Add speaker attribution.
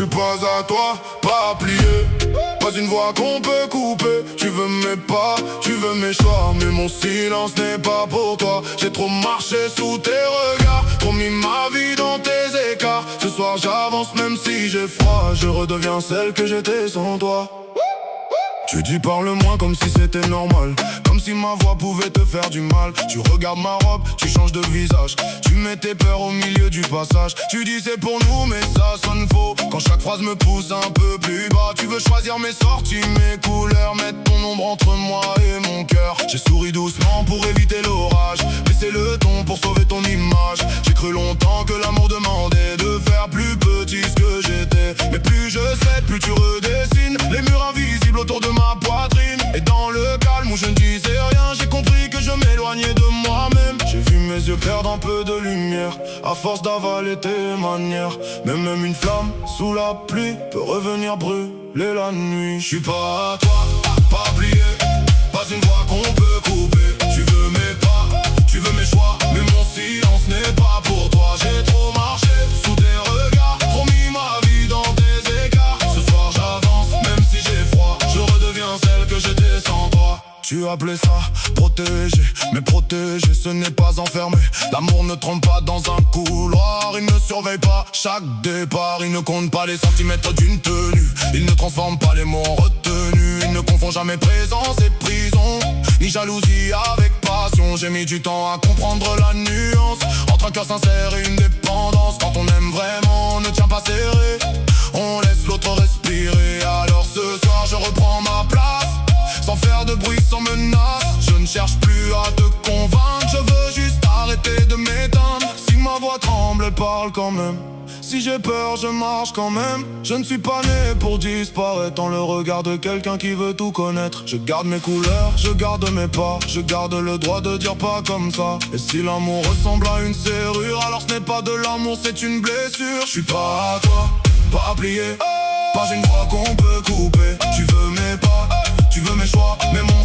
Speaker 1: suis pas à toi, pas à plier. Pas une voix qu'on peut couper. Tu veux mes pas, tu veux mes choix, mais mon silence n'est pas pour toi. J'ai trop marché sous tes regards, trop mis ma vie dans tes écarts. Ce soir j'avance même si j'ai froid, je redeviens celle que j'étais sans toi. Tu dis parle moins comme si c'était normal, comme si ma voix pouvait te faire du mal. Tu regardes ma robe, tu changes de visage, tu mets tes peurs au milieu du passage. Tu dis c'est pour nous mais ça sonne faux, quand chaque phrase me pousse un peu plus bas. Tu veux choisir mes sorties, mes couleurs, mettre ton ombre entre moi et mon cœur. J'ai souri doucement pour éviter l'orage, baisser le ton pour sauver ton image. J'ai cru longtemps que l'amour demandait de faire plus petit ce que j'étais, mais plus je sais, plus tu redessines les murs invisibles autour de ma poitrine. Et dans le calme où je ne disais rien, j'ai compris que je m'éloignais de moi-même. J'ai vu mes yeux perdre un peu de lumière à force d'avaler tes manières. Mais même une flamme sous la pluie peut revenir brûler la nuit. Je suis pas à toi, pas plié, pas une voix qu'on peut couper. Tu veux mes pas, tu veux mes choix, mais mon silence n'est pas pour toi. J'ai trop marché sous tes regards, trop mis ma vie dans tes écarts. Ce soir j'avance même si j'ai froid, je redeviens celle que j'étais sans toi. Tu appelais ça protéger, mais protéger ce n'est pas enfermé. L'amour ne trompe pas dans un couloir, il ne surveille pas chaque départ. Il ne compte pas les centimètres d'une tenue, il ne transforme pas les mots en retenue. Il ne confond jamais présence et prison, ni jalousie avec passion. J'ai mis du temps à comprendre la nuance entre un cœur sincère et une dépendance. Quand on aime vraiment, on ne tient pas serré, on laisse l'autre respirer. Alors ce soir je reprends ma place, sans faire de bruit, sans menace. Je ne cherche plus à te convaincre, je veux juste arrêter de m'éteindre. Si ma voix tremble, elle parle quand même. Si j'ai peur, je marche quand même. Je ne suis pas né pour disparaître dans le regard de quelqu'un qui veut tout connaître. Je garde mes couleurs, je garde mes pas, je garde le droit de dire pas comme ça. Et si l'amour ressemble à une serrure, alors ce n'est pas de l'amour, c'est une blessure. Je suis pas à toi, pas à plier, pas une voix qu'on peut couper. Tu veux mes pas, tu veux mes choix, mais mon